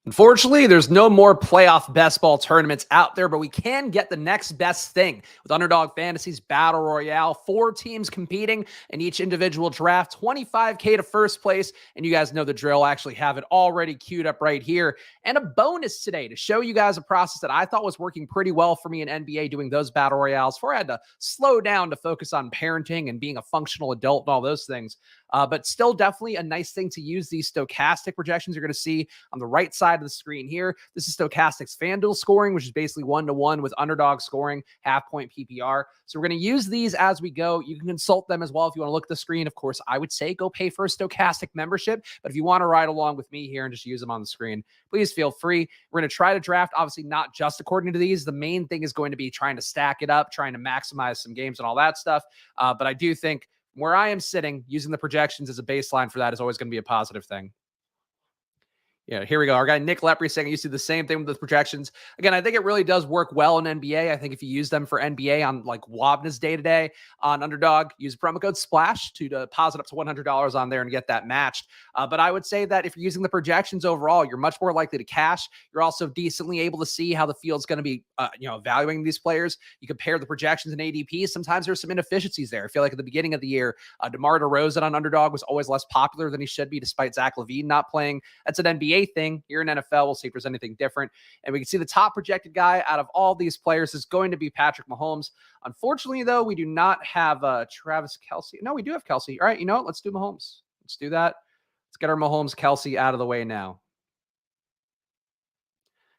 Unfortunately, there's no more playoff best ball tournaments out there, but we can get the next best thing with Underdog Fantasy's Battle Royale. 4 teams competing in each individual draft, $25K to first place, and you guys know the drill. I actually have it already queued up right here. And a bonus today to show you guys a process that I thought was working pretty well for me in NBA doing those Battle Royales before I had to slow down to focus on parenting and being a functional adult and all those things. But still definitely a nice thing to use these stochastic projections you're going to see on the right side of the screen here. This is Stochastic's FanDuel scoring, which is basically 1-to-1 with underdog scoring, half-point PPR. So we're going to use these as we go. You can consult them as well if you want to look at the screen. Of course, I would say go pay for a Stochastic membership, but if you want to ride along with me here and just use them on the screen, please feel free. We're going to try to draft, obviously not just according to these. The main thing is going to be trying to stack it up, trying to maximize some games and all that stuff. But I do think where I am sitting, using the projections as a baseline for that is always going to be a positive thing. Yeah, here we go. Our guy Nick Lepre saying you see the same thing with the projections. Again, I think it really does work well in NBA. I think if you use them for NBA on like Wabna's day-to-day on Underdog, use promo code SPLASH to deposit up to $100 on there and get that matched. But I would say that if you're using the projections overall, you're much more likely to cash. You're also decently able to see how the field's going to be, evaluating these players. You compare the projections and ADP. Sometimes there's some inefficiencies there. I feel like at the beginning of the year, DeMar DeRozan on Underdog was always less popular than he should be, despite Zach LaVine not playing. That's an NBA thing. Here in NFL, we'll see if there's anything different. And we can see the top projected guy out of all these players is going to be Patrick Mahomes. Unfortunately, though, we do not have Travis Kelce. No, we do have Kelce. All right, you know what? Let's do Mahomes. Let's do that. Let's get our Mahomes Kelce out of the way now.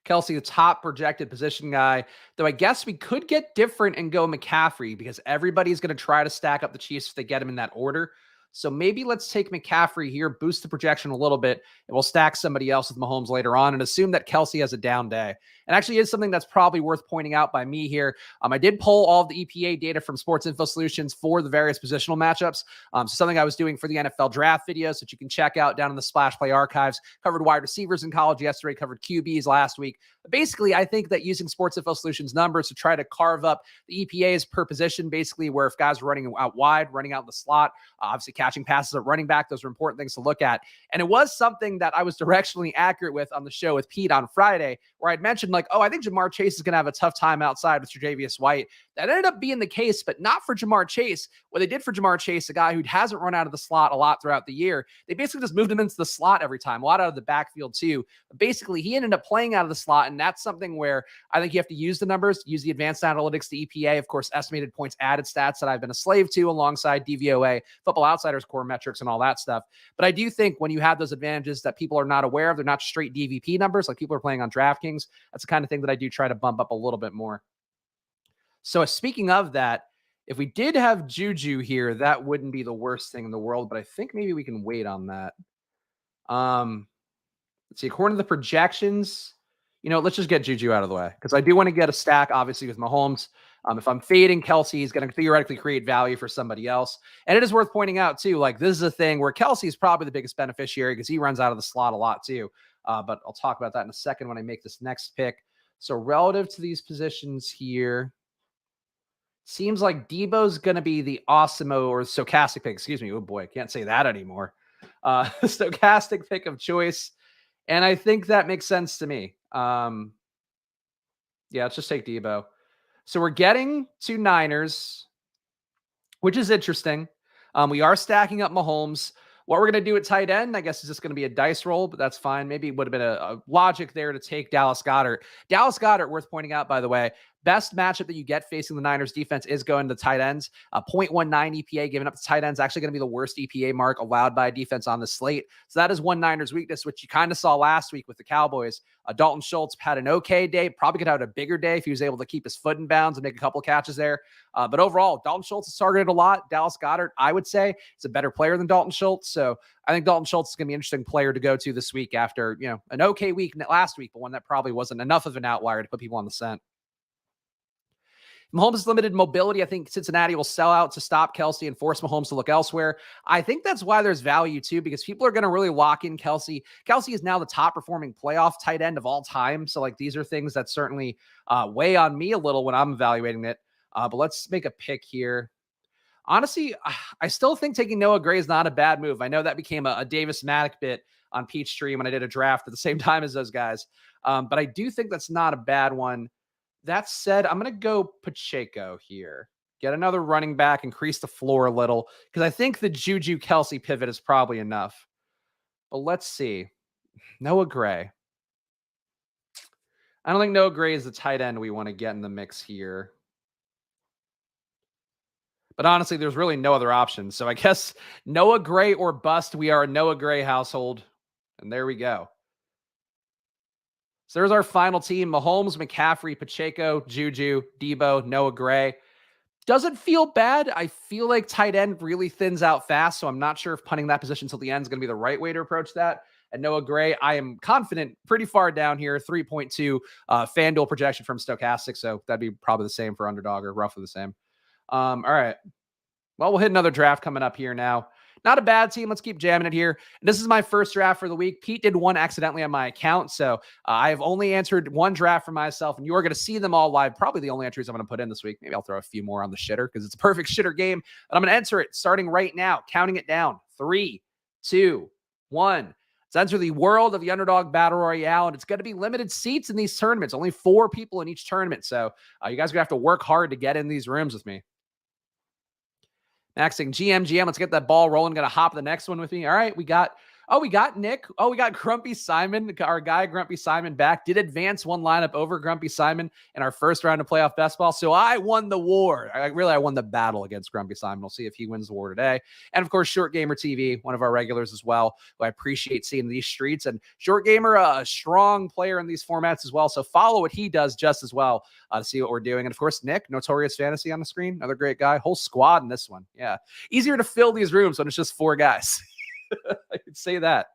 Kelce, the top projected position guy, though I guess we could get different and go McCaffrey because everybody's going to try to stack up the Chiefs if they get him in that order. So maybe let's take McCaffrey here, boost the projection a little bit, and we'll stack somebody else with Mahomes later on and assume that Kelce has a down day. And actually is something that's probably worth pointing out by me here. I did pull all of the EPA data from Sports Info Solutions for the various positional matchups. So something I was doing for the NFL draft videos that you can check out down in the Splash Play archives. Covered wide receivers in college yesterday, covered QBs last week. But basically, I think that using Sports Info Solutions numbers to try to carve up the EPAs per position, basically where if guys are running out wide, running out in the slot, obviously catching passes at running back, those are important things to look at. And it was something that I was directionally accurate with on the show with Pete on Friday, where I'd mentioned like, I think Jamar Chase is going to have a tough time outside with Tre'Davious White. That ended up being the case, but not for Jamar Chase. What they did for Jamar Chase, a guy who hasn't run out of the slot a lot throughout the year, they basically just moved him into the slot every time, a lot out of the backfield too. But basically, he ended up playing out of the slot, and that's something where I think you have to use the numbers, use the advanced analytics, the EPA, of course, estimated points added stats that I've been a slave to alongside DVOA, Football Outsiders core metrics and all that stuff. But I do think when you have those advantages that people are not aware of, they're not straight DVP numbers like people are playing on DraftKings. That's the kind of thing that I do try to bump up a little bit more. So speaking of that, if we did have Juju here, that wouldn't be the worst thing in the world, but I think maybe we can wait on that. Let's see, according to the projections, let's just get Juju out of the way because I do want to get a stack, obviously, with Mahomes. If I'm fading Kelce, he's going to theoretically create value for somebody else. And it is worth pointing out, too, like this is a thing where Kelce is probably the biggest beneficiary because he runs out of the slot a lot, too. But I'll talk about that in a second when I make this next pick. So relative to these positions here, seems like Debo's going to be the Osimo or stochastic pick. Excuse me. Oh, boy. I can't say that anymore. Stochastic pick of choice. And I think that makes sense to me. Yeah, let's just take Debo. So we're getting to Niners, which is interesting. We are stacking up Mahomes. What we're going to do at tight end, I guess, is just going to be a dice roll, but that's fine. Maybe it would have been a logic there to take Dallas Goedert. Dallas Goedert, worth pointing out, by the way, best matchup that you get facing the Niners defense is going to the tight ends. 0.19 EPA given up to tight ends, actually going to be the worst EPA mark allowed by a defense on the slate. So that is one Niners weakness, which you kind of saw last week with the Cowboys. Dalton Schultz had an okay day, probably could have had a bigger day if he was able to keep his foot in bounds and make a couple of catches there. But overall, Dalton Schultz is targeted a lot. Dallas Goedert, I would say, is a better player than Dalton Schultz. So I think Dalton Schultz is going to be an interesting player to go to this week after, an okay week last week, but one that probably wasn't enough of an outlier to put people on the scent. Mahomes' limited mobility. I think Cincinnati will sell out to stop Kelce and force Mahomes to look elsewhere. I think that's why there's value too, because people are going to really lock in Kelce. Kelce is now the top performing playoff tight end of all time. So like these are things that certainly weigh on me a little when I'm evaluating it. But let's make a pick here. Honestly, I still think taking Noah Gray is not a bad move. I know that became a Davis Maddock bit on Peachtree when I did a draft at the same time as those guys. But I do think that's not a bad one. That said, I'm going to go Pacheco here. Get another running back, increase the floor a little, because I think the Juju Kelsey pivot is probably enough. But let's see. Noah Gray. I don't think Noah Gray is the tight end we want to get in the mix here. But honestly, there's really no other options. So I guess Noah Gray or bust. We are a Noah Gray household. And there we go. So there's our final team. Mahomes, McCaffrey, Pacheco, Juju, Debo, Noah Gray. Doesn't feel bad. I feel like tight end really thins out fast. So I'm not sure if punting that position till the end is going to be the right way to approach that. And Noah Gray, I am confident pretty far down here, 3.2 FanDuel projection from Stochastic. So that'd be probably the same for underdog or roughly the same. All right. Well, we'll hit another draft coming up here now. Not a bad team. Let's keep jamming it here. This is my first draft for the week. Pete did one accidentally on my account. So I have only answered one draft for myself, and you're going to see them all live. Probably the only entries I'm going to put in this week. Maybe I'll throw a few more on the shitter because it's a perfect shitter game. But I'm going to enter it starting right now, counting it down. 3, 2, 1. Let's enter the world of the Underdog Battle Royale, and it's going to be limited seats in these tournaments. Only 4 people in each tournament. So you guys are going to have to work hard to get in these rooms with me. Maxing GM. Let's get that ball rolling. Going to hop the next one with me. All right. We got Nick. We got Grumpy Simon. Our guy, Grumpy Simon, back. Did advance one lineup over Grumpy Simon in our first round of playoff best ball. So I won the war. I won the battle against Grumpy Simon. We'll see if he wins the war today. And of course, Short Gamer TV, one of our regulars as well, who I appreciate seeing these streets. And Short Gamer, a strong player in these formats as well. So follow what he does just as well to see what we're doing. And of course, Nick, Notorious Fantasy on the screen. Another great guy. Whole squad in this one. Yeah. Easier to fill these rooms when it's just 4 guys. I could say that.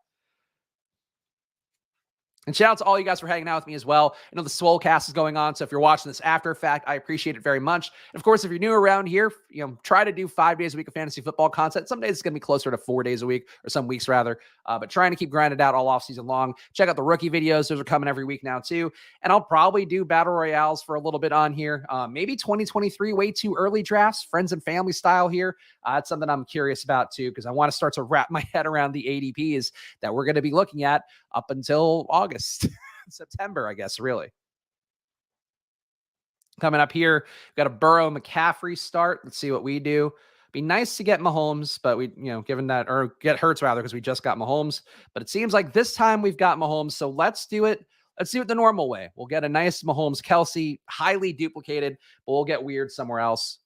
And shout out to all you guys for hanging out with me as well. I know the Swolecast is going on, so if you're watching this after fact, I appreciate it very much. And of course, if you're new around here, try to do 5 days a week of fantasy football content. Some days it's going to be closer to 4 days a week, or some weeks rather. But trying to keep grinding out all off season long. Check out the rookie videos; those are coming every week now too. And I'll probably do battle royales for a little bit on here. Maybe 2023 way too early drafts, friends and family style here. That's something I'm curious about too, because I want to start to wrap my head around the ADPs that we're going to be looking at up until August. September, I guess, really. Coming up here, we've got a Burrow McCaffrey start. Let's see what we do. Be nice to get Mahomes, but we, given that, or get Hurts rather, because we just got Mahomes. But it seems like this time we've got Mahomes, so let's do it. Let's do it the normal way. We'll get a nice Mahomes Kelsey, highly duplicated, but we'll get weird somewhere else.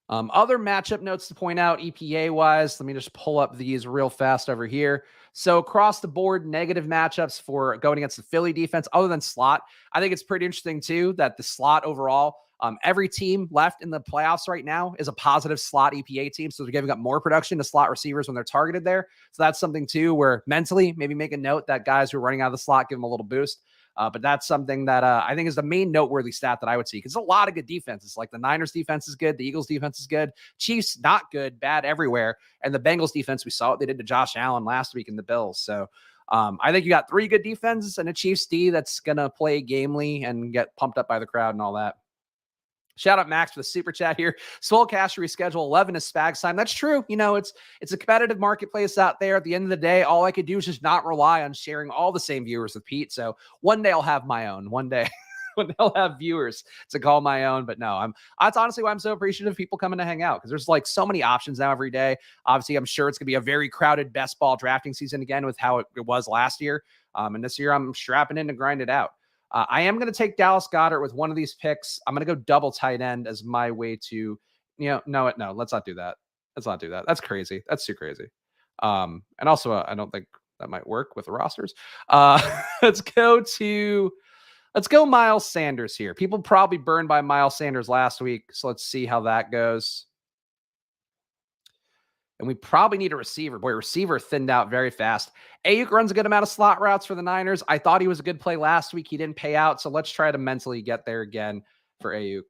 Other matchup notes to point out EPA-wise. Let me just pull up these real fast over here. So across the board, negative matchups for going against the Philly defense, other than slot. I think it's pretty interesting, too, that the slot overall, every team left in the playoffs right now is a positive slot EPA team. So they're giving up more production to slot receivers when they're targeted there. So that's something, too, where mentally maybe make a note that guys who are running out of the slot, give them a little boost. But that's something that I think is the main noteworthy stat that I would see, because there's a lot of good defenses. Like the Niners defense is good. The Eagles defense is good. Chiefs, not good, bad everywhere. And the Bengals defense, we saw what they did to Josh Allen last week in the Bills. So I think you got 3 good defenses and a Chiefs D that's going to play gamely and get pumped up by the crowd and all that. Shout out Max for the super chat here. Swolecast reschedule 11 is Spags time. That's true. It's a competitive marketplace out there. At the end of the day, all I could do is just not rely on sharing all the same viewers with Pete. So one day I'll have my own. One day when I'll have viewers to call my own. But no, that's honestly why I'm so appreciative of people coming to hang out, because there's like so many options now every day. Obviously, I'm sure it's going to be a very crowded best ball drafting season again with how it was last year. And this year I'm strapping in to grind it out. I am going to take Dallas Goedert with one of these picks. I'm going to go double tight end as my way to, no, let's not do that. Let's not do that. That's crazy. That's too crazy. And also, I don't think that might work with the rosters. Let's go Miles Sanders here. People probably burned by Miles Sanders last week. So let's see how that goes. And we probably need a receiver. Boy, receiver thinned out very fast. Ayuk runs a good amount of slot routes for the Niners. I thought he was a good play last week. He didn't pay out. So let's try to mentally get there again for Ayuk.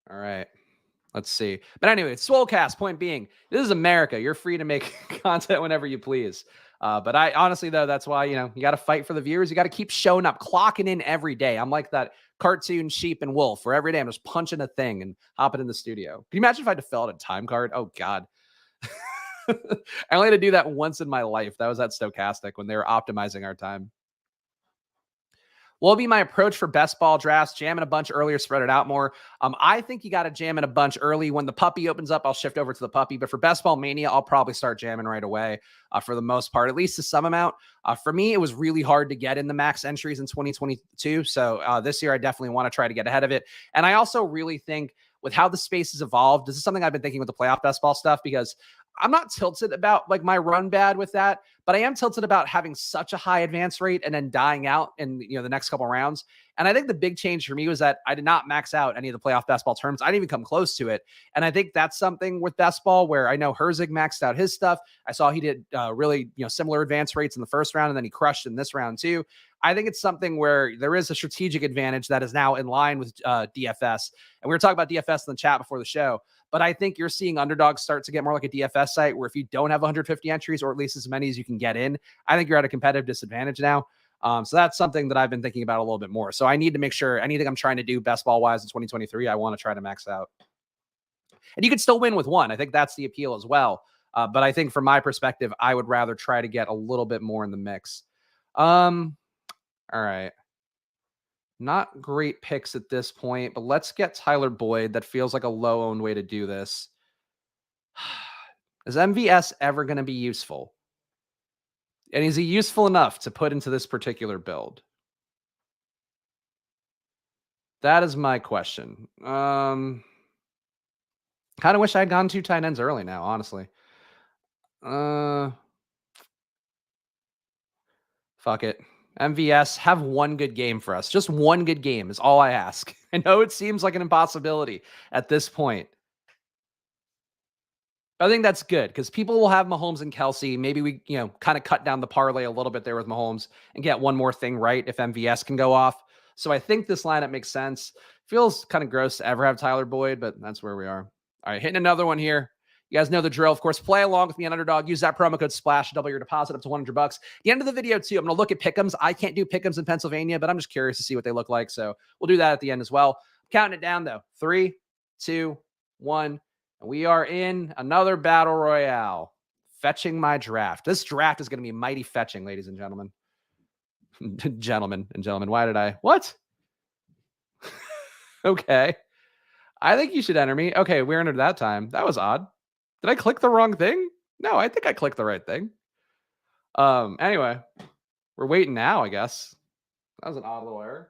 All right. Let's see. But anyway, Swolecast, point being, this is America. You're free to make content whenever you please. But I honestly, though, that's why, you got to fight for the viewers. You got to keep showing up, clocking in every day. I'm like that cartoon sheep and wolf, where every day I'm just punching a thing and hopping in the studio. Can you imagine if I had to fill out a time card? Oh, God. I only had to do that once in my life. That was at Stochastic when they were optimizing our time. What will be my approach for best ball drafts? Jamming a bunch earlier, spread it out more. I think you got to jam in a bunch early. When the puppy opens up, I'll shift over to the puppy. But for best ball mania, I'll probably start jamming right away for the most part, at least to some amount. For me, it was really hard to get in the max entries in 2022. So this year, I definitely want to try to get ahead of it. And I also really think with how the space has evolved, this is something I've been thinking with the playoff best ball stuff, because I'm not tilted about like my run bad with that, but I am tilted about having such a high advance rate and then dying out in the next couple rounds. And I think the big change for me was that I did not max out any of the playoff best ball terms. I didn't even come close to it. And I think that's something with best ball where I know Herzig maxed out his stuff. I saw he did really similar advance rates in the first round, and then he crushed in this round too. I think it's something where there is a strategic advantage that is now in line with DFS. And we were talking about DFS in the chat before the show. But I think you're seeing underdogs start to get more like a DFS site where if you don't have 150 entries, or at least as many as you can get in, I think you're at a competitive disadvantage now. So that's something that I've been thinking about a little bit more. So I need to make sure anything I'm trying to do best ball wise in 2023, I want to try to max out. And you could still win with one. I think that's the appeal as well. But I think from my perspective, I would rather try to get a little bit more in the mix. All right. Not great picks at this point, but let's get Tyler Boyd. That feels like a low-owned way to do this. Is MVS ever going to be useful? And is he useful enough to put into this particular build? That is my question. Kind of wish I had gone 2 tight ends early now, honestly. Fuck it. MVS, have one good game for us. Just one good game is all I ask. I know it seems like an impossibility at this point. I think that's good because people will have Mahomes and Kelsey. Maybe we, kind of cut down the parlay a little bit there with Mahomes and get one more thing right if MVS can go off. So I think this lineup makes sense. Feels kind of gross to ever have Tyler Boyd, but that's where we are. All right, hitting another one here. You guys know the drill. Of course, play along with me on Underdog. Use that promo code SPLASH to double your deposit up to $100. At the end of the video, too, I'm going to look at pick'ems. I can't do pick'ems in Pennsylvania, but I'm just curious to see what they look like. So we'll do that at the end as well. Counting it down, though. 3, 2, 1. And we are in another battle royale. Fetching my draft. This draft is going to be mighty fetching, ladies and gentlemen. Gentlemen and gentlemen. Why did I? What? Okay. I think you should enter me. Okay, we entered that time. That was odd. Did I click the wrong thing? No, I think I clicked the right thing. Anyway, we're waiting now, I guess. That was an odd little error.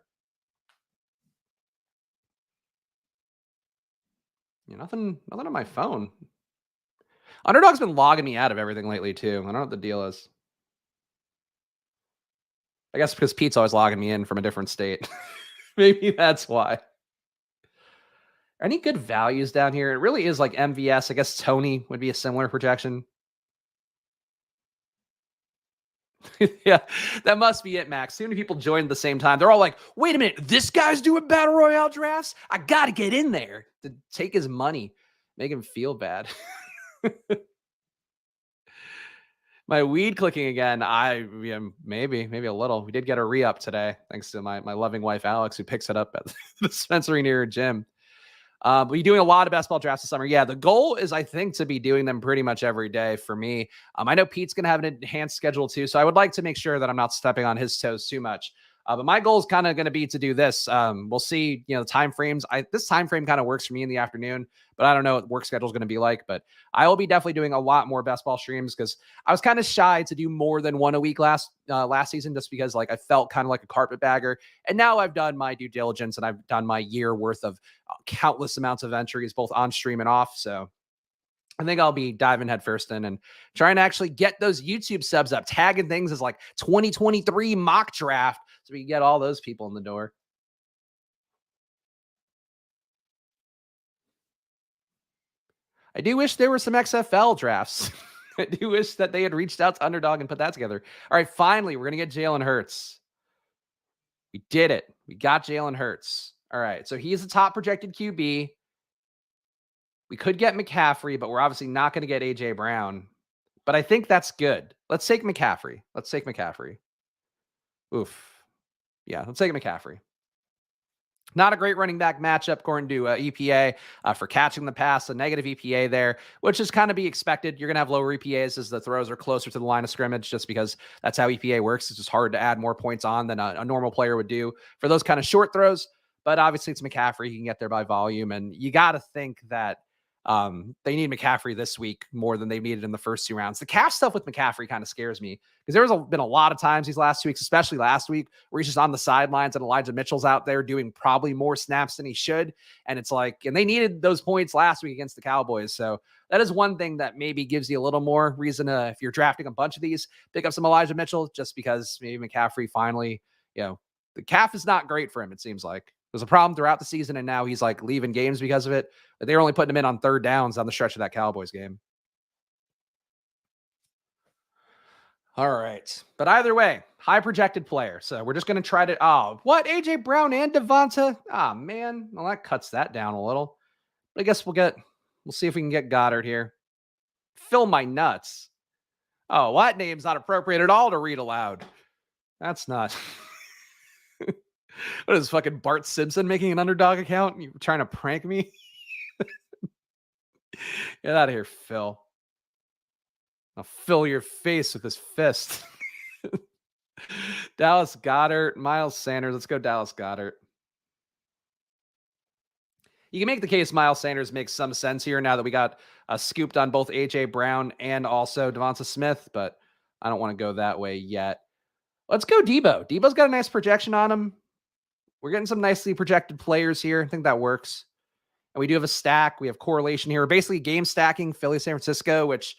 Nothing on my phone. Underdog's been logging me out of everything lately, too. I don't know what the deal is. I guess because Pete's always logging me in from a different state. Maybe that's why. Any good values down here? It really is like MVS. I guess Tony would be a similar projection. Yeah, that must be it, Max. Too many people joined at the same time. They're all like, wait a minute, this guy's doing Battle Royale drafts? I got to get in there to take his money, make him feel bad. My weed clicking again. Maybe a little. We did get a re-up today, thanks to my loving wife, Alex, who picks it up at the dispensary near her gym. But you're doing a lot of best ball drafts this summer. Yeah, the goal is, I think, to be doing them pretty much every day for me. I know Pete's going to have an enhanced schedule too, so I would like to make sure that I'm not stepping on his toes too much. But my goal is kind of going to be to do this. We'll see, the time frames. This time frame kind of works for me in the afternoon, but I don't know what work schedule is going to be like. But I will be definitely doing a lot more best ball streams because I was kind of shy to do more than one a week last season, just because I felt kind of like a carpetbagger. And now I've done my due diligence and I've done my year worth of countless amounts of entries, both on stream and off. So I think I'll be diving headfirst in and trying to actually get those YouTube subs up, tagging things as like 2023 mock draft so we can get all those people in the door. I do wish there were some XFL drafts. I do wish that they had reached out to Underdog and put that together. All right, finally, we're going to get Jalen Hurts. We did it. We got Jalen Hurts. All right, so he's the top projected QB. We could get McCaffrey, but we're obviously not going to get A.J. Brown. But I think that's good. Let's take McCaffrey. Oof. Yeah, let's take McCaffrey. Not a great running back matchup according to EPA for catching the pass, a negative EPA there, which is kind of be expected. You're going to have lower EPAs as the throws are closer to the line of scrimmage, just because that's how EPA works. It's just hard to add more points on than a normal player would do for those kind of short throws. But obviously, it's McCaffrey. He can get there by volume. And you got to think that they need McCaffrey this week more than they needed in the first 2 rounds. The calf stuff with McCaffrey kind of scares me because been a lot of times these last 2 weeks, especially last week, where he's just on the sidelines and Elijah Mitchell's out there doing probably more snaps than he should. And it's like, and they needed those points last week against the Cowboys. So that is one thing that maybe gives you a little more reason to, if you're drafting a bunch of these, pick up some Elijah Mitchell, just because maybe McCaffrey finally, the calf is not great for him, it seems like. It was a problem throughout the season, and now he's like leaving games because of it. But they were only putting him in on 3rd downs on the stretch of that Cowboys game. All right. But either way, high projected player. So we're just going to try to, what? AJ Brown and Devonta? Man. Well, that cuts that down a little. But I guess we'll see if we can get Goddard here. Fill my nuts. Oh, what? Name's not appropriate at all to read aloud. That's not. What is fucking Bart Simpson making an underdog account? You trying to prank me? Get out of here, Phil. I'll fill your face with this fist. Dallas Goedert, Miles Sanders. Let's go Dallas Goedert. You can make the case Miles Sanders makes some sense here now that we got scooped on both A.J. Brown and also Devonta Smith, but I don't want to go that way yet. Let's go Debo. Debo's got a nice projection on him. We're getting some nicely projected players here. I think that works. And we do have a stack. We have correlation here. We're basically game stacking Philly, San Francisco, which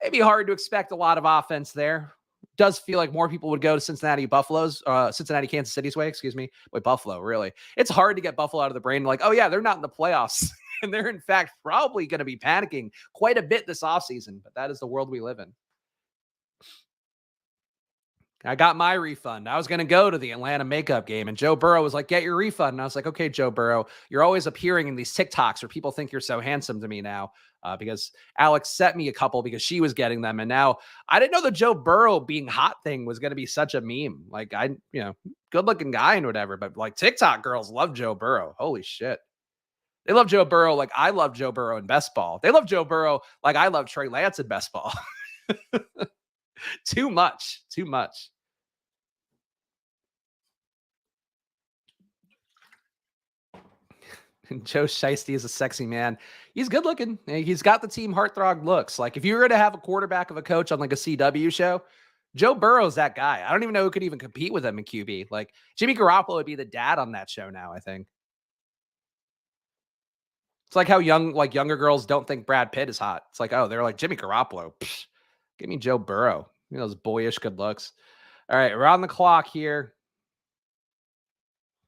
may be hard to expect a lot of offense there. Does feel like more people would go to Cincinnati, Kansas City's way, excuse me. Wait, Buffalo, really. It's hard to get Buffalo out of the brain. Like, oh yeah, they're not in the playoffs. And they're in fact probably going to be panicking quite a bit this offseason, but that is the world we live in. I got my refund. I was going to go to the Atlanta makeup game, and Joe Burrow was like, get your refund. And I was like, okay, Joe Burrow, you're always appearing in these TikToks where people think you're so handsome to me now, because Alex sent me a couple because she was getting them. And now I didn't know the Joe Burrow being hot thing was going to be such a meme. Like, good looking guy and whatever, but like TikTok girls love Joe Burrow. Holy shit. They love Joe Burrow like I love Joe Burrow in best ball. They love Joe Burrow like I love Trey Lance in best ball. Too much. Joe Shiesty is a sexy man. He's good looking. He's got the team heartthrob looks. Like if you were to have a quarterback of a coach on like a CW show, Joe Burrow's that guy. I don't even know who could even compete with him in QB. Like Jimmy Garoppolo would be the dad on that show now, I think. It's like how younger girls don't think Brad Pitt is hot. It's like, oh, they're like Jimmy Garoppolo. Psh, give me Joe Burrow. Those boyish good looks. All right, around the clock here.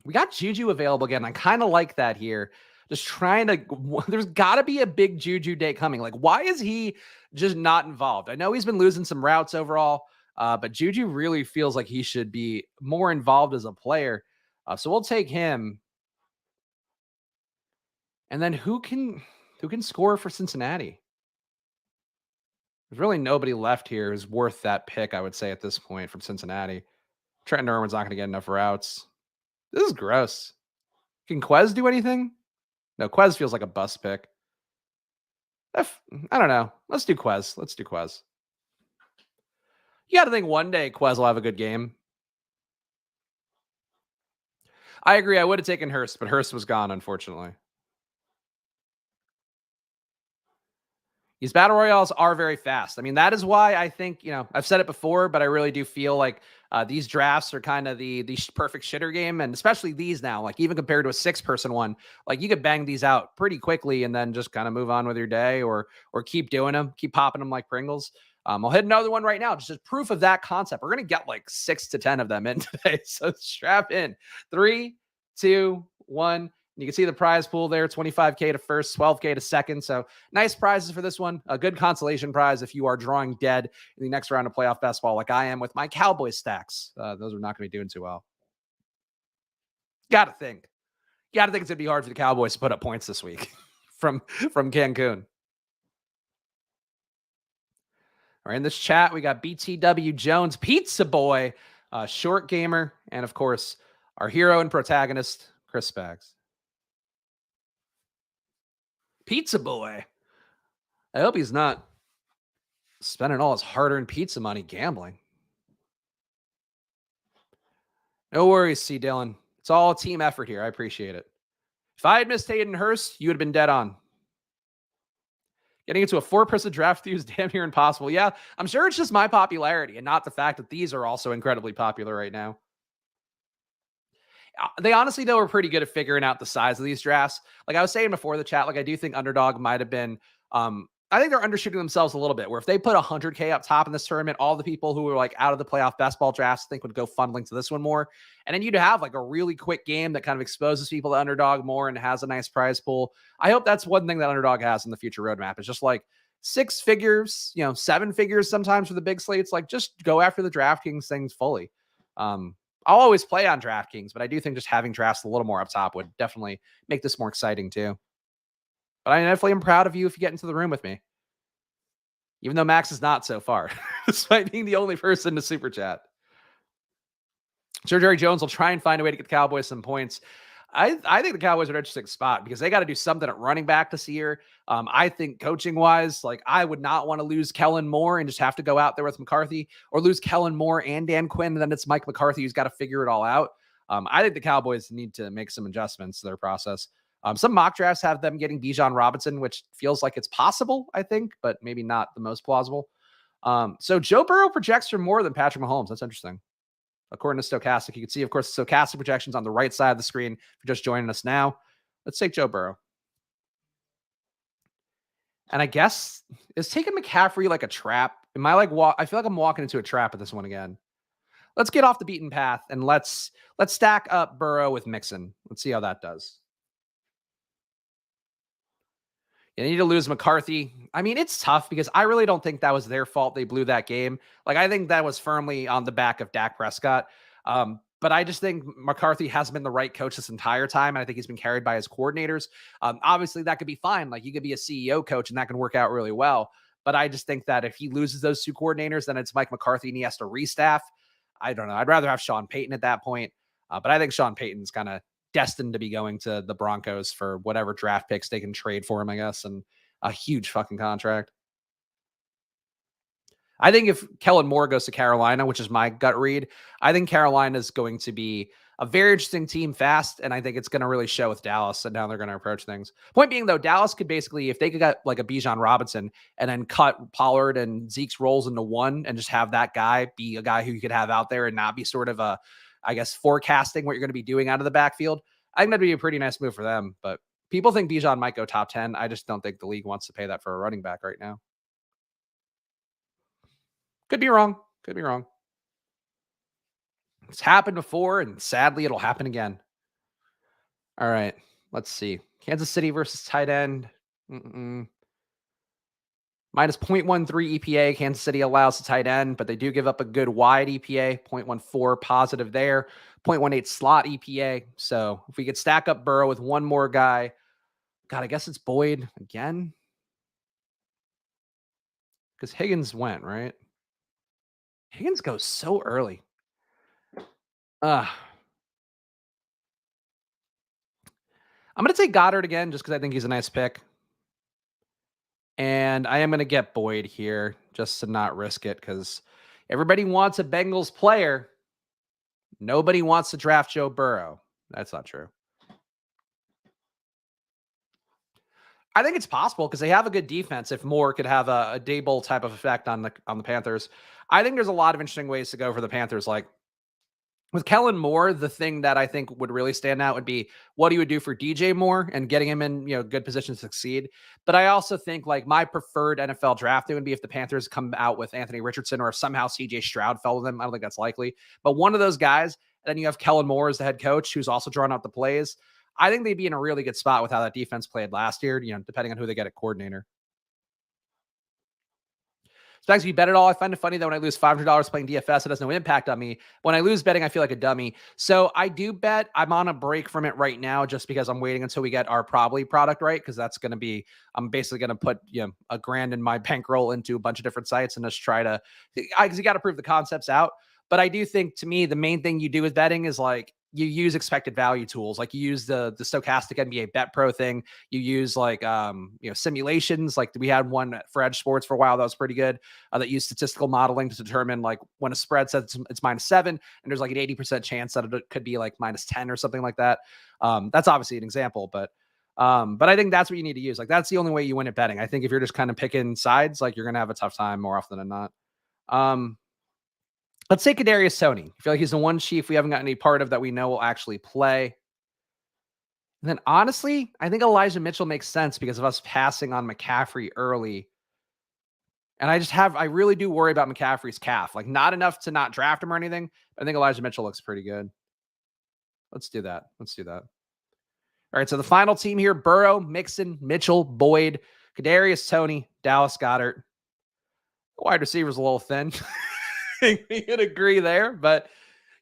We got Juju available again. I kind of like that here. Just trying to, there's got to be a big Juju day coming. Like, why is he just not involved? I know he's been losing some routes overall, but Juju really feels like he should be more involved as a player. So we'll take him. And then who can score for Cincinnati? There's really nobody left here who's worth that pick, I would say, at this point from Cincinnati. Trenton Irwin's not going to get enough routes. This is gross. Can Quez do anything? No, Quez feels like a bust pick. I don't know. Let's do Quez. You got to think one day Quez will have a good game. I agree. I would have taken Hurst, but Hurst was gone, unfortunately. These battle royales are very fast. I mean, that is why I think, I've said it before, but I really do feel like these drafts are kind of the perfect shitter game. And especially these now, like even compared to a 6-person one, like you could bang these out pretty quickly and then just kind of move on with your day or keep doing them, keep popping them like Pringles. I'll hit another one right now, just as proof of that concept. We're going to get like 6 to 10 of them in today. So strap in. 3, 2, 1. You can see the prize pool there, 25K to first, 12K to second. So nice prizes for this one. A good consolation prize if you are drawing dead in the next round of playoff best ball like I am with my Cowboys stacks. Those are not going to be doing too well. Got to think it's going to be hard for the Cowboys to put up points this week from Cancun. All right, in this chat, we got BTW Jones, Pizza Boy, Short Gamer, and of course, our hero and protagonist, Chris Spags. Pizza boy. I hope he's not spending all his hard-earned pizza money gambling. No worries, C. Dillon. It's all a team effort here. I appreciate it. If I had missed Hayden Hurst, you would have been dead on. Getting into a 4-person draft with you is damn near impossible. Yeah, I'm sure it's just my popularity and not the fact that these are also incredibly popular right now. They honestly, though, are pretty good at figuring out the size of these drafts. Like I was saying before the chat, like I do think underdog might have been, I think they're undershooting themselves a little bit, where if they put 100K up top in this tournament, all the people who were like out of the playoff best ball drafts, I think would go funneling to this one more. And then you'd have like a really quick game that kind of exposes people to underdog more and has a nice prize pool. I hope that's one thing that underdog has in the future roadmap. It's just like 6 figures, 7 figures sometimes for the big slates. Like just go after the DraftKings things fully. I'll always play on DraftKings, but I do think just having drafts a little more up top would definitely make this more exciting too. But I definitely am proud of you if you get into the room with me. Even though Max is not so far, despite being the only person to super chat. Sure, Jerry Jones will try and find a way to get the Cowboys some points. I think the Cowboys are an interesting spot because they got to do something at running back this year. I think coaching wise, like I would not want to lose Kellen Moore and just have to go out there with McCarthy, or lose Kellen Moore and Dan Quinn. And then it's Mike McCarthy who's got to figure it all out. I think the Cowboys need to make some adjustments to their process. Some mock drafts have them getting Bijan Robinson, which feels like it's possible, I think, but maybe not the most plausible. So Joe Burrow projects for more than Patrick Mahomes. That's interesting. According to Stochastic, you can see, of course, the Stochastic projections on the right side of the screen. If you're just joining us now, let's take Joe Burrow. And I guess, is taking McCaffrey like a trap? Am I like, I feel like I'm walking into a trap with this one again. Let's get off the beaten path and let's stack up Burrow with Mixon. Let's see how that does. You need to lose McCarthy. I mean, it's tough because I really don't think that was their fault. They blew that game. Like, I think that was firmly on the back of Dak Prescott. But I just think McCarthy hasn't been the right coach this entire time. And I think he's been carried by his coordinators. Obviously, that could be fine. Like, you could be a CEO coach and that can work out really well. But I just think that if he loses those 2 coordinators, then it's Mike McCarthy and he has to restaff. I don't know. I'd rather have Sean Payton at that point. But I think Sean Payton's kind of destined to be going to the Broncos for whatever draft picks they can trade for him, I guess, and a huge fucking contract. I think if Kellen Moore goes to Carolina, which is my gut read, I think Carolina is going to be a very interesting team fast, and I think it's going to really show with Dallas and how they're going to approach things. Point being, though, Dallas could basically, if they could get like a Bijan Robinson and then cut Pollard and Zeke's roles into one and just have that guy be a guy who you could have out there and not be sort of a, I guess, forecasting what you're going to be doing out of the backfield, I think that'd be a pretty nice move for them. But people think Bijan might go top 10. I just don't think the league wants to pay that for a running back right now. Could be wrong. Could be wrong. It's happened before, and sadly, it'll happen again. All right. Let's see. Kansas City versus tight end. Minus 0.13 EPA. Kansas City allows the tight end, but they do give up a good wide EPA. 0.14 positive there. 0.18 slot EPA. So if we could stack up Burrow with one more guy, God, I guess it's Boyd again. Because Higgins went, right? Higgins goes so early. I'm going to take Goddard again just because I think he's a nice pick. And I am going to get Boyd here just to not risk it because everybody wants a Bengals player. Nobody wants to draft Joe Burrow. That's not true. I think it's possible because they have a good defense. If Moore could have a Dable type of effect on the Panthers, I think there's a lot of interesting ways to go for the Panthers. Like with Kellen Moore, the thing that I think would really stand out would be what he would do for DJ Moore and getting him in, good position to succeed. But I also think like my preferred NFL drafting would be if the Panthers come out with Anthony Richardson or if somehow CJ Stroud fell to them. I don't think that's likely, but one of those guys. And then you have Kellen Moore as the head coach, who's also drawing out the plays. I think they'd be in a really good spot with how that defense played last year, depending on who they get at coordinator. Spags, if you bet it all, I find it funny that when I lose $500 playing DFS, it has no impact on me. When I lose betting, I feel like a dummy. So I do bet. I'm on a break from it right now just because I'm waiting until we get our probably product right, because that's going to be, I'm basically going to put $1,000 in my bankroll into a bunch of different sites and just try to, because you got to prove the concepts out. But I do think, to me, the main thing you do with betting is like, you use expected value tools, like you use the stochastic NBA Bet Pro thing. You use like simulations. Like we had one for Edge Sports for a while that was pretty good. That used statistical modeling to determine like when a spread says it's -7, and there's like an 80% chance that it could be like -10 or something like that. That's obviously an example, but I think that's what you need to use. Like that's the only way you win at betting. I think if you're just kind of picking sides, like you're gonna have a tough time more often than not. Um, Let's say Kadarius Toney. I feel like he's the one Chief we haven't gotten any part of that we know will actually play. And then honestly, I think Elijah Mitchell makes sense because of us passing on McCaffrey early. And I really do worry about McCaffrey's calf. Like not enough to not draft him or anything. I think Elijah Mitchell looks pretty good. Let's do that. All right, so the final team here: Burrow, Mixon, Mitchell, Boyd, Kadarius Toney, Dallas Goedert. The wide receiver's a little thin. We can agree there, but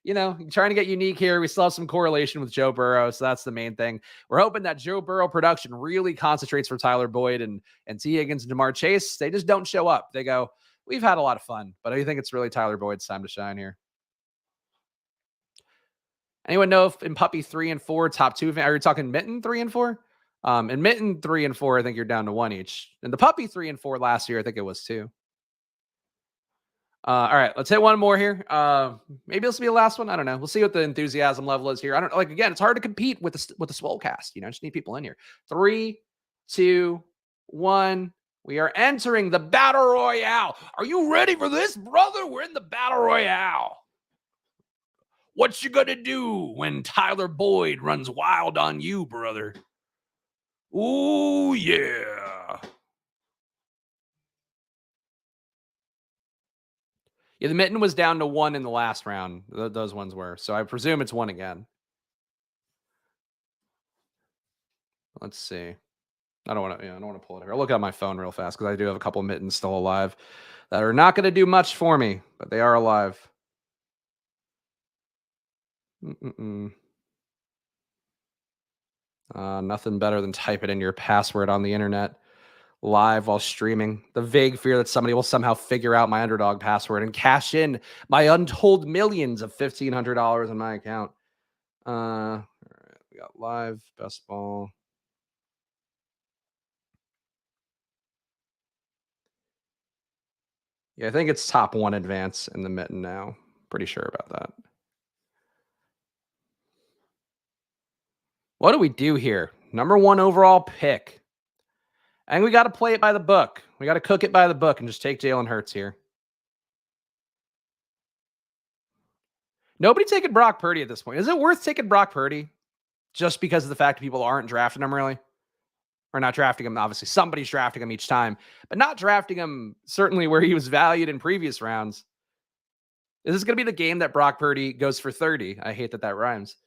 trying to get unique here. We still have some correlation with Joe Burrow, so that's the main thing. We're hoping that Joe Burrow production really concentrates for Tyler Boyd and T. Higgins and Jamar Chase. They just don't show up. They go, we've had a lot of fun, but I think it's really Tyler Boyd's time to shine here. Anyone know if in Puppy 3 and 4, top 2, are you talking Mitten 3 and 4? In Mitten 3 and 4, I think you're down to 1 each. And the Puppy 3 and 4 last year, I think it was 2. All right, let's hit one more here. Maybe this will be the last one. I don't know. We'll see what the enthusiasm level is here. I don't like. Again, it's hard to compete with the Swolecast. I just need people in here. 3, 2, 1. We are entering the Battle Royale. Are you ready for this, brother? We're in the Battle Royale. What you gonna do when Tyler Boyd runs wild on you, brother? Ooh, yeah. Yeah, the Mitten was down to 1 in the last round. Those ones were. So I presume it's 1 again. Let's see. I don't want to pull it here. I'll look at my phone real fast because I do have a couple of Mittens still alive that are not going to do much for me, but they are alive. Nothing better than typing in your password on the internet live while streaming. The vague fear that somebody will somehow figure out my underdog password and cash in my untold millions of $1,500 in my account. All right, we got live best ball. Yeah, I think it's top 1 advance in the Mitten now. Pretty sure about that. What do we do here? Number 1 overall pick. And we got to play it by the book. We got to cook it by the book and just take Jalen Hurts here. Nobody taking Brock Purdy at this point. Is it worth taking Brock Purdy just because of the fact that people aren't drafting him really? Or not drafting him, obviously. Somebody's drafting him each time, but not drafting him certainly where he was valued in previous rounds. Is this going to be the game that Brock Purdy goes for 30? I hate that rhymes.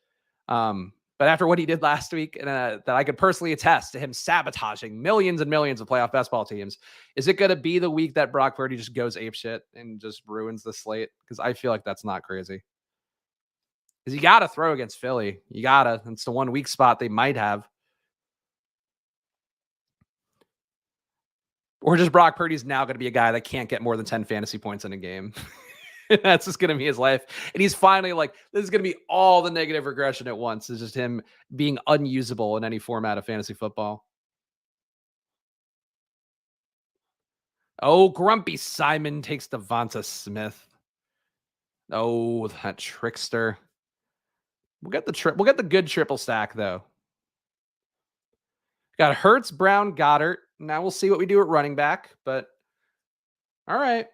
But after what he did last week, and that I could personally attest to him sabotaging millions and millions of playoff best ball teams, is it going to be the week that Brock Purdy just goes apeshit and just ruins the slate? Because I feel like that's not crazy. Because you got to throw against Philly. You got to. It's the one weak spot they might have. Or just Brock Purdy's now going to be a guy that can't get more than 10 fantasy points in a game. That's just going to be his life. And he's finally like, this is going to be all the negative regression at once. It's just him being unusable in any format of fantasy football. Oh, Grumpy Simon takes Devonta Smith. Oh, that trickster. We'll get the good triple stack though. Got Hurts, Brown, Goddard. Now we'll see what we do at running back, but all right.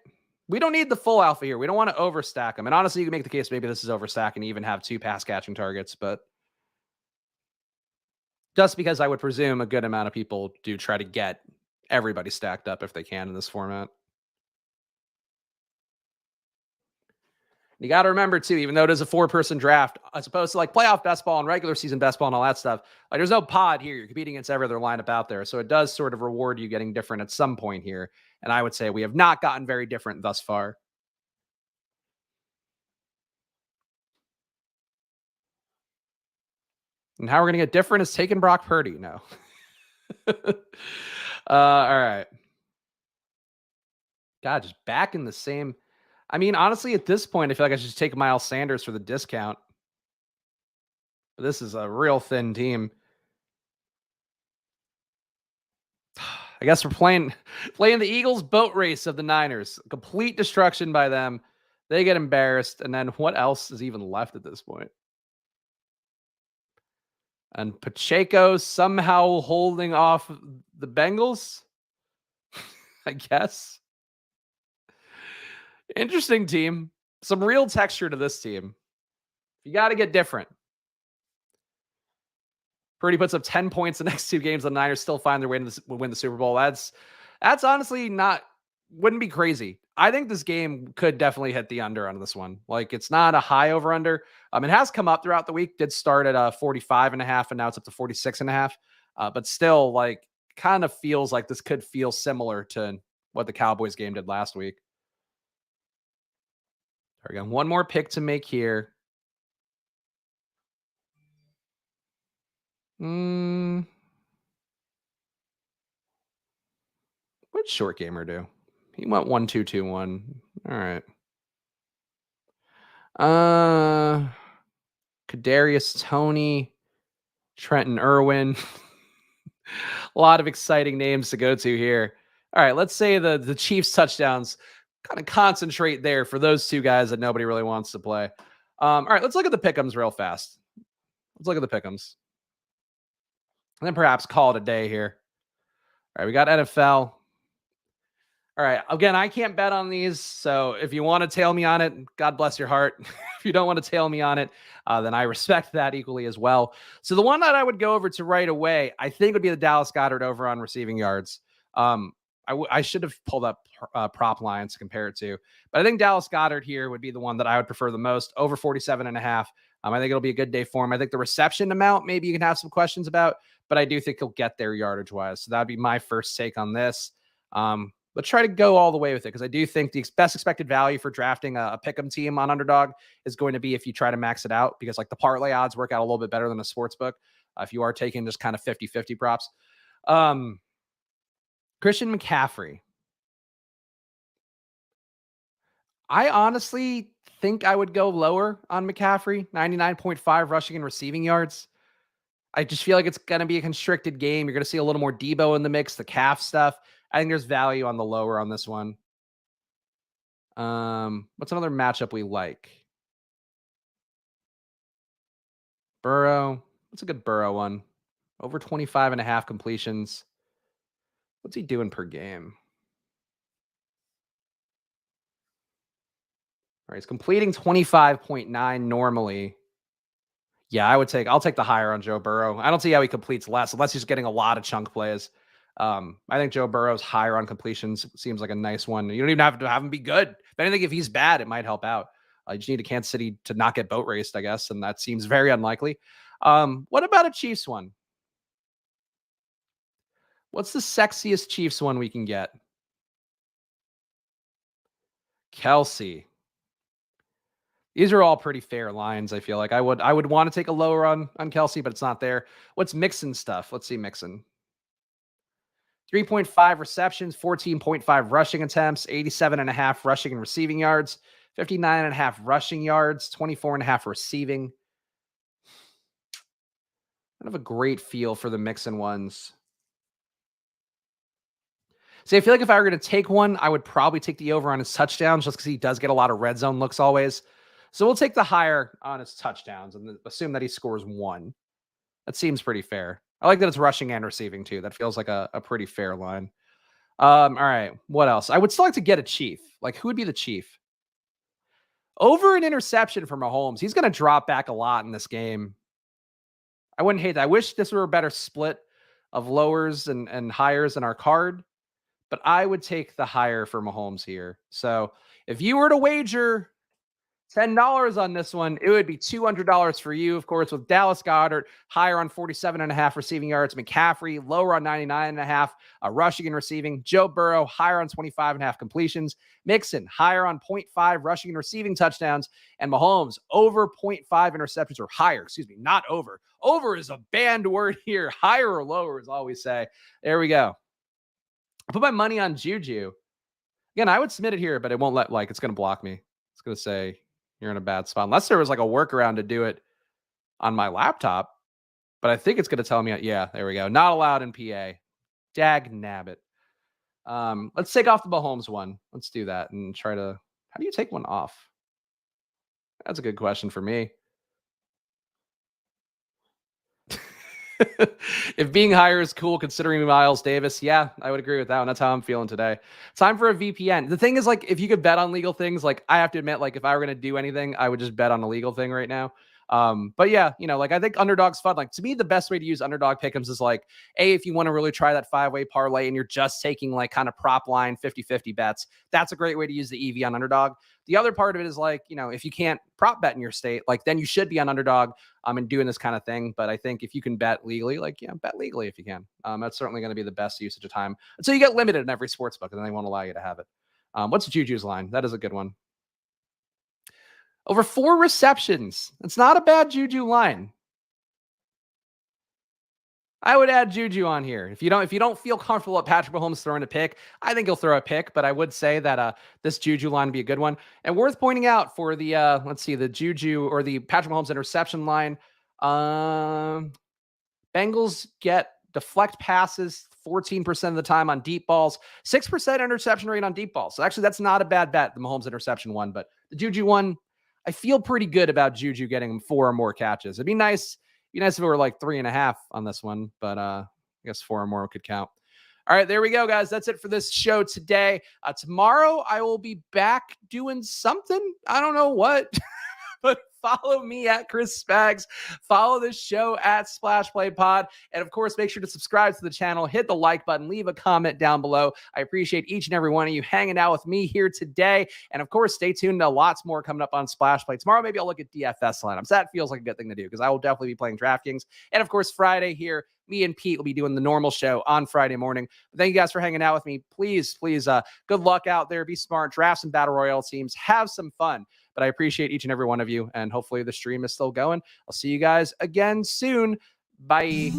We don't need the full alpha here. We don't want to overstack them. And honestly, you can make the case maybe this is overstack and even have 2 pass catching targets, but just because I would presume a good amount of people do try to get everybody stacked up if they can in this format. You got to remember too, even though it is a 4-person draft, as opposed to like playoff best ball and regular season best ball and all that stuff, like there's no pod here. You're competing against every other lineup out there. So it does sort of reward you getting different at some point here. And I would say we have not gotten very different thus far. And how we're going to get different is taking Brock Purdy. No. All right. God, just back in the same. I mean, honestly, at this point, I feel like I should just take Miles Sanders for the discount. But this is a real thin team. I guess we're playing the Eagles boat race of the Niners. Complete destruction by them. They get embarrassed. And then what else is even left at this point? And Pacheco somehow holding off the Bengals, I guess. Interesting team. Some real texture to this team. You got to get different. Purdy puts up 10 points the next two games. The Niners still find their way to win the Super Bowl. That's honestly wouldn't be crazy. I think this game could definitely hit the under on this one. Like, it's not a high over under. It has come up throughout the week. Did start at 45.5, and now it's up to 46.5. But still, like, kind of feels like this could feel similar to what the Cowboys game did last week. There we go. One more pick to make here. What'd Short Gamer do? He went 1-2-2-1. All right. Kadarius Toney, Trenton Irwin. A lot of exciting names to go to here. All right, let's say the Chiefs touchdowns kind of concentrate there for those two guys that nobody really wants to play. All right, let's look at the pick'ems real fast. Let's look at the pick'ems. And then perhaps call it a day here. All right, we got NFL. All right, again, I can't bet on these, so if you want to tail me on it, God bless your heart. If you don't want to tail me on it, then I respect that equally as well. So the one that I would go over to right away, I think would be the Dallas Goedert over on receiving yards. I should have pulled up prop lines to compare it to, but I think Dallas Goedert here would be the one that I would prefer the most, over 47.5. I think it'll be a good day for him. I think the reception amount, maybe you can have some questions about, but I do think he'll get there yardage wise. So that'd be my first take on this. Let's try to go all the way with it, because I do think the best expected value for drafting a pick'em team on underdog is going to be if you try to max it out, because like the parlay odds work out a little bit better than a sports book. If you are taking just kind of 50-50 props. Christian McCaffrey. I honestly think I would go lower on McCaffrey, 99.5 rushing and receiving yards. I just feel like it's going to be a constricted game. You're going to see a little more Debo in the mix, the calf stuff. I think there's value on the lower on this one. What's another matchup we like? Burrow. What's a good Burrow one? Over 25.5 completions. What's he doing per game? All right, he's completing 25.9 normally. Yeah, I'll take the higher on Joe Burrow. I don't see how he completes less unless he's getting a lot of chunk plays. I think Joe Burrow's higher on completions seems like a nice one. You don't even have to have him be good. If anything, if he's bad, it might help out. You just need a Kansas City to not get boat raced, I guess, and that seems very unlikely. What about a Chiefs one? What's the sexiest Chiefs one we can get? Kelsey. These are all pretty fair lines. I feel like I would want to take a lower on Kelsey, but it's not there. What's Mixon stuff? Let's see Mixon. 3.5 receptions, 14.5 rushing attempts, 87.5 rushing and receiving yards, 59.5 rushing yards, 24.5 receiving. I don't have a great feel for the Mixon ones. See, I feel like if I were going to take one, I would probably take the over on his touchdowns, just because he does get a lot of red zone looks always. So we'll take the higher on his touchdowns and assume that he scores one. That seems pretty fair. I like that it's rushing and receiving too. That feels like a pretty fair line. All right. What else? I would still like to get a Chief. Like, who would be the Chief? Over an interception for Mahomes. He's going to drop back a lot in this game. I wouldn't hate that. I wish this were a better split of lowers and higher in our card, but I would take the higher for Mahomes here. So if you were to wager $10 on this one, it would be $200 for you, of course, with Dallas Goedert higher on 47.5 receiving yards, McCaffrey lower on 99.5 rushing and receiving, Joe Burrow higher on 25.5 completions, Mixon higher on 0.5 rushing and receiving touchdowns, and Mahomes over 0.5 interceptions, or higher, excuse me, not over. Over is a banned word here. Higher or lower is all we say. There we go. I put my money on Juju. Again, I would submit it here, but it won't it's going to block me. It's going to say you're in a bad spot. Unless there was like a workaround to do it on my laptop, but I think it's going to tell me, yeah, there we go. Not allowed in PA. Dag nabbit. Let's take off the Mahomes one. Let's do that and try to, how do you take one off? That's a good question for me. If being higher is cool, considering Miles Davis, yeah, I would agree with that one. That's how I'm feeling today. Time for a VPN. The thing is, like, if you could bet on legal things, like, I have to admit, like, if I were going to do anything, I would just bet on a legal thing right now. But yeah, like, I think underdog's fun. Like, to me, the best way to use underdog pick'ems is like, if you want to really try that 5-way parlay and you're just taking like kind of prop line 50-50 bets, that's a great way to use the EV on underdog. The other part of it is like, if you can't prop bet in your state, like, then you should be on underdog and doing this kind of thing. But I think if you can bet legally, like, bet legally if you can. That's certainly going to be the best usage of time until you get limited in every sports book and then they won't allow you to have it. What's Juju's line? That is a good one. Over 4 receptions. It's not a bad Juju line. I would add Juju on here. If you don't feel comfortable at Patrick Mahomes throwing a pick, I think he'll throw a pick, but I would say that this Juju line would be a good one. And worth pointing out for the the Juju or the Patrick Mahomes interception line. Bengals get deflect passes 14% of the time on deep balls, 6% interception rate on deep balls. So actually, that's not a bad bet, the Mahomes interception one. But the Juju one, I feel pretty good about Juju getting 4 or more catches. It'd be nice. Be nice if it were like 3.5 on this one, but I guess 4 or more could count. All right, there we go, guys. That's it for this show today. Tomorrow, I will be back doing something. I don't know what, but follow me at Chris Spags. Follow this show at Splash Play Pod. And of course, make sure to subscribe to the channel, hit the like button, leave a comment down below. I appreciate each and every one of you hanging out with me here today. And of course, stay tuned to lots more coming up on Splash Play. Tomorrow, maybe I'll look at DFS lineups. That feels like a good thing to do because I will definitely be playing DraftKings. And of course, Friday here, me and Pete will be doing the normal show on Friday morning. But thank you guys for hanging out with me. Please, good luck out there. Be smart. Draft some Battle Royale teams. Have some fun. But I appreciate each and every one of you. And hopefully the stream is still going. I'll see you guys again soon. Bye.